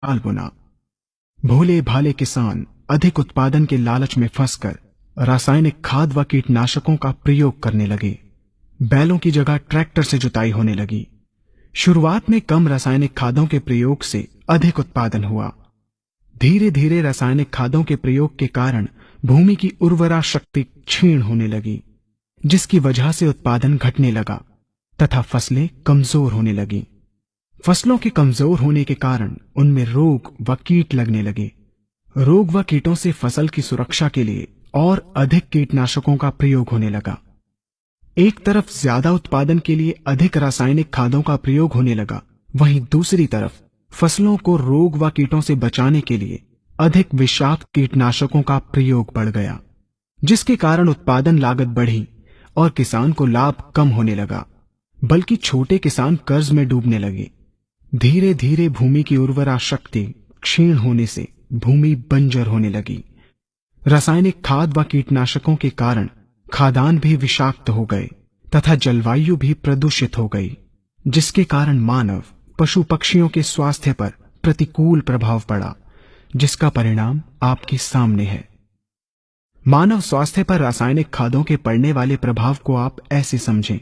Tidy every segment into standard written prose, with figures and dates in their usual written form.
साल बुना। भोले भाले किसान अधिक उत्पादन के लालच में फंसकर रासायनिक खाद व कीटनाशकों का प्रयोग करने लगे। बैलों की जगह ट्रैक्टर से जुताई होने लगी। शुरुआत में कम रासायनिक खादों के प्रयोग से अधिक उत्पादन हुआ। धीरे धीरे रासायनिक खादों के प्रयोग के कारण भूमि की उर्वरा शक्ति क्षीण होने लगी, जिसकी वजह से उत्पादन घटने लगा तथा फसलें कमजोर होने लगी। फसलों के कमजोर होने के कारण उनमें रोग व कीट लगने लगे। रोग व कीटों से फसल की सुरक्षा के लिए और अधिक कीटनाशकों का प्रयोग होने लगा। एक तरफ ज्यादा उत्पादन के लिए अधिक रासायनिक खादों का प्रयोग होने लगा, वहीं दूसरी तरफ फसलों को रोग व कीटों से बचाने के लिए अधिक विषाक्त कीटनाशकों का प्रयोग बढ़ गया, जिसके कारण उत्पादन लागत बढ़ी और किसान को लाभ कम होने लगा, बल्कि छोटे किसान कर्ज में डूबने लगे। धीरे धीरे भूमि की उर्वरा शक्ति क्षीण होने से भूमि बंजर होने लगी। रासायनिक खाद व कीटनाशकों के कारण खाद्यान्न भी विषाक्त हो गए तथा जलवायु भी प्रदूषित हो गई, जिसके कारण मानव पशु पक्षियों के स्वास्थ्य पर प्रतिकूल प्रभाव पड़ा, जिसका परिणाम आपके सामने है। मानव स्वास्थ्य पर रासायनिक खादों के पड़ने वाले प्रभाव को आप ऐसे समझें।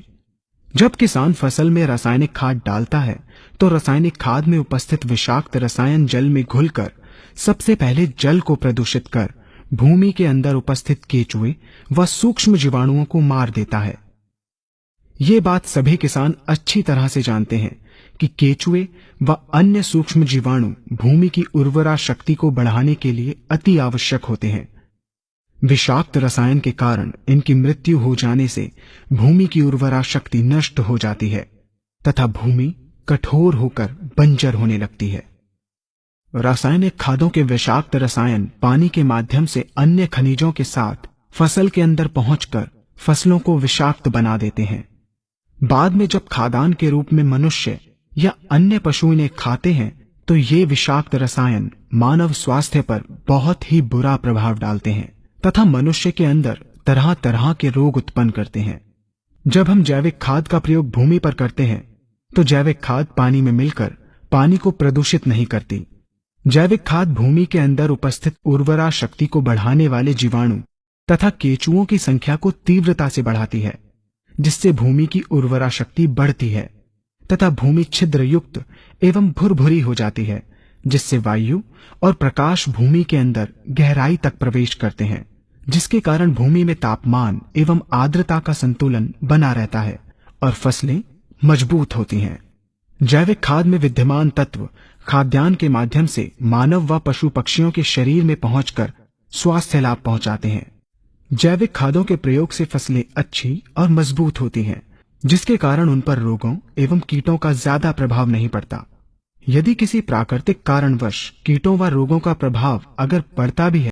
जब किसान फसल में रासायनिक खाद डालता है तो रासायनिक खाद में उपस्थित विषाक्त रसायन जल में घुलकर सबसे पहले जल को प्रदूषित कर भूमि के अंदर उपस्थित केचुए व सूक्ष्म जीवाणुओं को मार देता है। ये बात सभी किसान अच्छी तरह से जानते हैं कि केचुए व अन्य सूक्ष्म जीवाणु भूमि की उर्वरा शक्ति को बढ़ाने के लिए अति आवश्यक होते हैं। विषाक्त रसायन के कारण इनकी मृत्यु हो जाने से भूमि की उर्वरा शक्ति नष्ट हो जाती है तथा भूमि कठोर होकर बंजर होने लगती है। रासायनिक खादों के विषाक्त रसायन पानी के माध्यम से अन्य खनिजों के साथ फसल के अंदर पहुंचकर फसलों को विषाक्त बना देते हैं। बाद में जब खाद्यान्न के रूप में मनुष्य या अन्य पशु इन्हें खाते हैं तो ये विषाक्त रसायन मानव स्वास्थ्य पर बहुत ही बुरा प्रभाव डालते हैं तथा मनुष्य के अंदर तरह तरह के रोग उत्पन्न करते हैं। जब हम जैविक खाद का प्रयोग भूमि पर करते हैं तो जैविक खाद पानी में मिलकर पानी को प्रदूषित नहीं करती। जैविक खाद भूमि के अंदर उपस्थित उर्वरा शक्ति को बढ़ाने वाले जीवाणु तथा केचुओं की संख्या को तीव्रता से बढ़ाती है, जिससे भूमि की उर्वरा शक्ति बढ़ती है तथा भूमि छिद्र युक्त एवं भुरभुरी हो जाती है, जिससे वायु और प्रकाश भूमि के अंदर गहराई तक प्रवेश करते हैं, जिसके कारण भूमि में तापमान एवं आर्द्रता का संतुलन बना रहता है और फसलें मजबूत होती हैं। जैविक खाद में विद्यमान तत्व खाद्यान्न के माध्यम से मानव व पशु पक्षियों के शरीर में पहुंचकर स्वास्थ्य लाभ पहुंचाते हैं। जैविक खादों के प्रयोग से फसलें अच्छी और मजबूत होती हैं, जिसके कारण उन पर रोगों एवं कीटों का ज्यादा प्रभाव नहीं पड़ता। यदि किसी प्राकृतिक कारणवश कीटों व रोगों का प्रभाव अगर पड़ता भी है